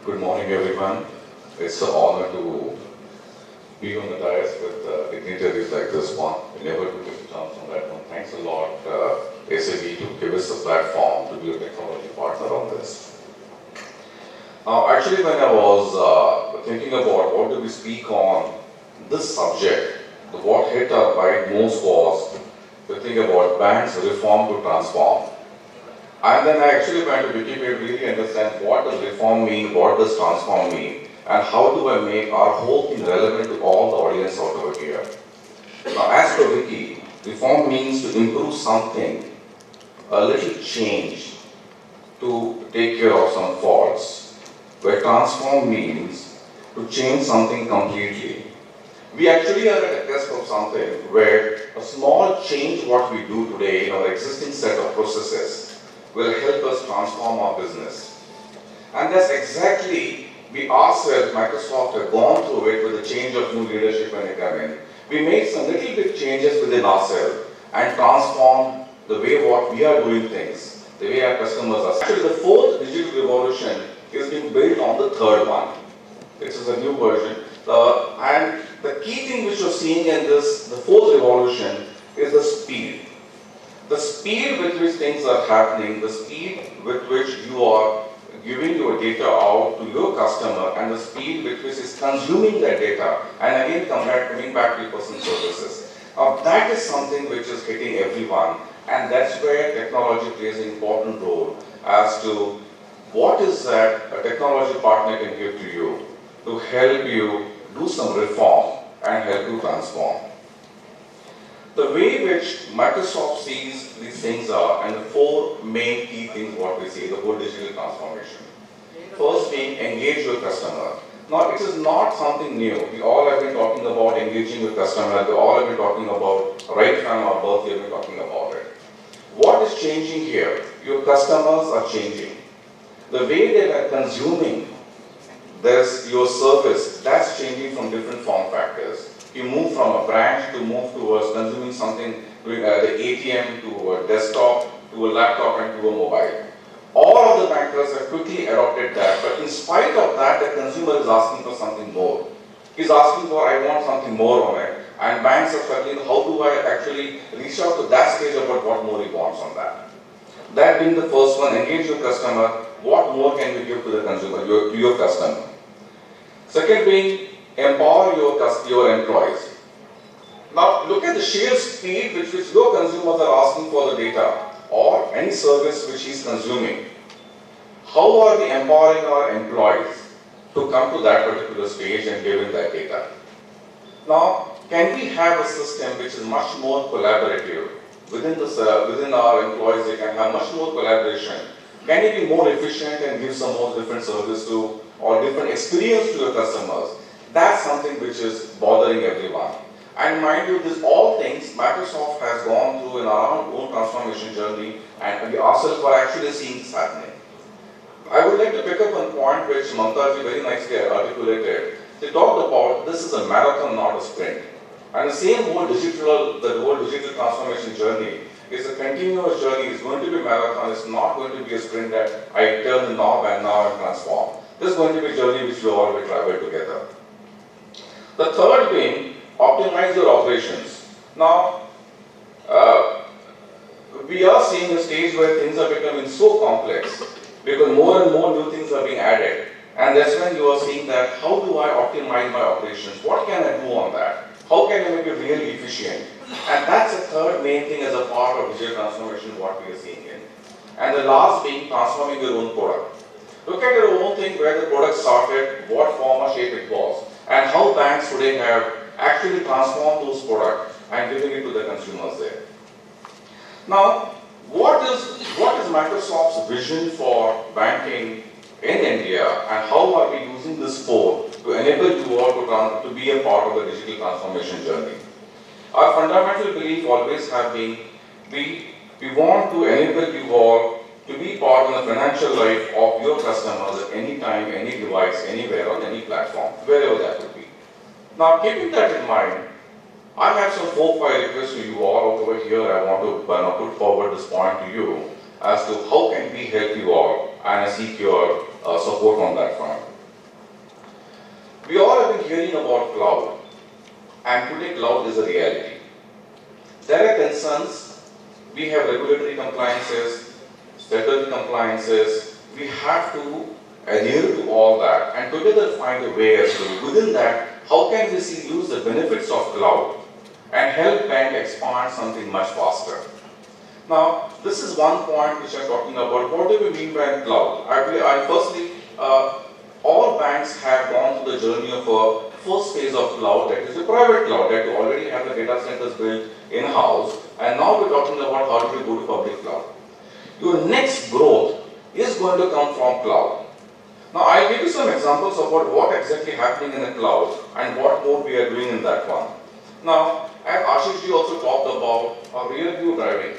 Good morning, everyone. It's an honor to be on the dais with dignitaries like this one. We never took a chance on that one. Thanks a lot, SAB, to give us a platform to be a technology partner on this. Actually, when I was thinking about what do we speak on this subject, what hit our mind most was to think about banks reform to transform. And then I actually went to Wikipedia to really understand what does reform mean, what does transform mean, and how do I make our whole thing relevant to all the audience out over here. Now, as per Wiki, reform means to improve something, a little change to take care of some faults, where transform means to change something completely. We actually are at a cusp of something where a small change what we do today in our existing set of processes will help us transform our business. And that's exactly, we ourselves, Microsoft, have gone through it with the change of new leadership when they come in. We made some little bit changes within ourselves and transformed the way what we are doing things, the way our customers are. Actually, the fourth digital revolution is being built on the third one. This is a new version. And the key thing which you're seeing in this, the fourth revolution, is the speed. The speed with which things are happening, the speed with which you are giving your data out to your customer, and the speed with which is consuming that data, and again coming back to person services. That is something which is hitting everyone, and that's where technology plays an important role as to what is that a technology partner can give to you to help you do some reform and help you transform. The way which Microsoft sees these things are, and the four main key things what we see, the whole digital transformation. First being engage your customer. Now it is not something new. We all have been talking about engaging with customers. We all have been talking about right from our birth, we have been talking about it. What is changing here? Your customers are changing. The way they are consuming your service, that's changing from different form factors. You move from a branch to move towards consuming something, doing the ATM to a desktop, to a laptop and to a mobile. All of the bankers have quickly adopted that, but in spite of that, the consumer is asking for something more. He's asking for, I want something more on it. And banks are struggling, how do I actually reach out to that stage about what more he wants on that? That being the first one, engage your customer, what more can you give to the consumer, to your customer? Second being, empower your employees. Now look at the sheer speed with which your consumers are asking for the data or any service which he's consuming. How are we empowering our employees to come to that particular stage and give in that data? Now, can we have a system which is much more collaborative within our employees? They can have much more collaboration. Can it be more efficient and give some more different service to or different experience to your customers? That's something which is bothering everyone. And mind you, these all things Microsoft has gone through in our own transformation journey, and we ourselves are actually seeing this happening. I would like to pick up one point which Mamtaji very nicely articulated. They talked about this is a marathon, not a sprint. And the whole digital transformation journey is a continuous journey. It's going to be a marathon. It's not going to be a sprint that I turn the knob and now I transform. This is going to be a journey which we all will travel together. The third being, optimize your operations. Now, we are seeing a stage where things are becoming so complex because more and more new things are being added. And that's when you are seeing that, how do I optimize my operations? What can I do on that? How can I make it really efficient? And that's the third main thing as a part of digital transformation, what we are seeing in. And the last being, transforming your own product. Look at your own thing, where the product started, what form or shape it was, and how banks today have actually transformed those products and giving it to the consumers there. Now, what is Microsoft's vision for banking in India, and how are we using this four to enable you all to be a part of the digital transformation journey? Our fundamental belief always have been, we want to enable you all to be part of the financial life of your customers at any time, any device, anywhere, on any platform, wherever that would be. Now, keeping that in mind, I have some 4-5 requests to you all over here. I want to put forward this point to you as to how can we help you all and seek your support on that front. hearing about cloud, and today cloud is a reality, there are concerns. We have regulatory compliances, statutory compliances. We have to adhere to all that and together find a way as to within that, how can we see use the benefits of cloud and help bank expand something much faster. Now, this is one point which I'm talking about. What do we mean by cloud? Firstly, all banks have gone through the journey of a first phase of cloud, that is the private cloud, that you already have the data centers built in-house, and now we're talking about how do we go to public cloud. Your next growth is going to come from cloud. Now, I'll give you some examples about what exactly happening in the cloud and what more we are doing in that one. Now, as Ashish ji also talked about real view driving,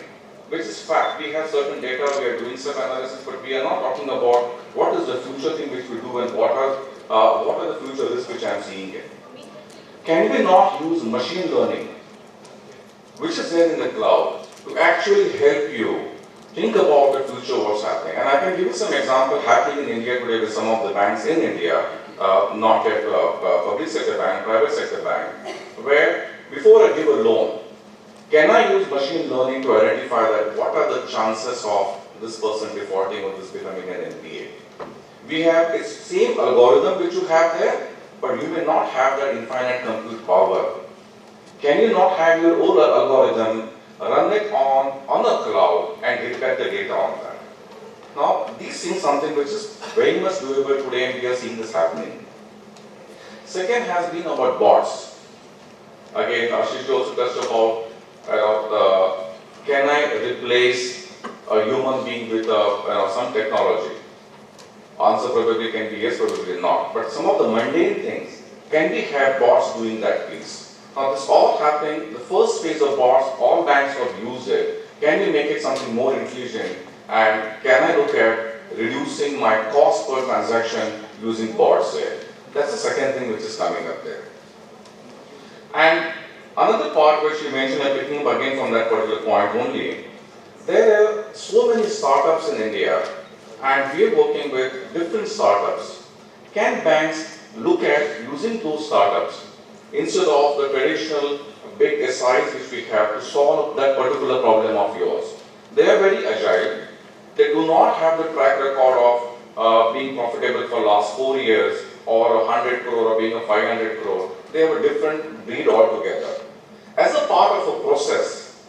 which is fact. We have certain data, we are doing some analysis, but we are not talking about what is the future thing which we do and what are the future risks which I am seeing it. Can we not use machine learning, which is there in the cloud, to actually help you think about the future, what's happening? And I can give you some example happening in India today with some of the banks in India, not yet public sector bank, private sector bank, where before I give a loan, can I use machine learning to identify that what are the chances of this person defaulting or this becoming an NPA? We have the same algorithm which you have there, but you may not have that infinite compute power. Can you not have your own algorithm, run it on a cloud and get the data on that? Now, these things something which is very much doable today, and we are seeing this happening. Second has been about bots. Again, Ashish also touched about can I replace a human being with some technology? Answer probably can be yes, probably not. But some of the mundane things, can we have bots doing that piece? Now this all happening, the first phase of bots, all banks have used it. Can we make it something more intelligent? And can I look at reducing my cost per transaction using bots there? That's the second thing which is coming up there. And another part which you mentioned, I'm picking up again from that particular point only, there are so many startups in India and we are working with different startups. Can banks look at using those startups instead of the traditional big SIs which we have to solve that particular problem of yours? They are very agile. They do not have the track record of being profitable for last 4 years or 100 crore or being a 500 crore. They have a different breed altogether. As a part of a process,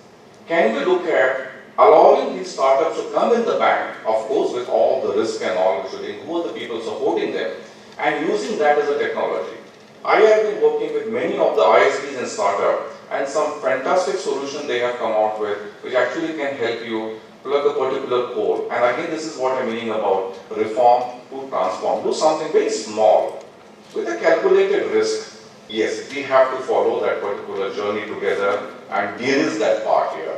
can we look at allowing these startups to come in the bank, of course with all the risk and all, including who are the people supporting them, and using that as a technology? I have been working with many of the ISVs and startups, and some fantastic solution they have come out with, which actually can help you plug a particular code. And again, this is what I'm meaning about reform to transform. Do something very small with a calculated risk. Yes, we have to follow that particular journey together, and there is that part here.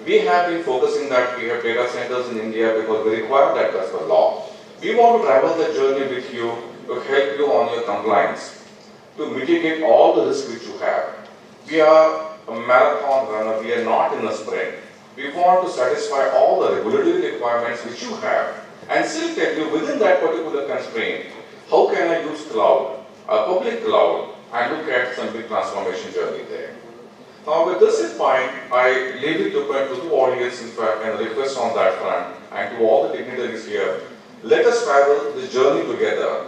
We have been focusing that we have data centers in India because we require that as per law. We want to travel the journey with you to help you on your compliance, to mitigate all the risks which you have. We are a marathon runner, we are not in a sprint. We want to satisfy all the regulatory requirements which you have and still tell you within that particular constraint, how can I use cloud, a public cloud, and look at some big transformation journey there. Now with this in mind, I leave it open to the audience in fact and request on that front and to all the dignitaries here, let us travel this journey together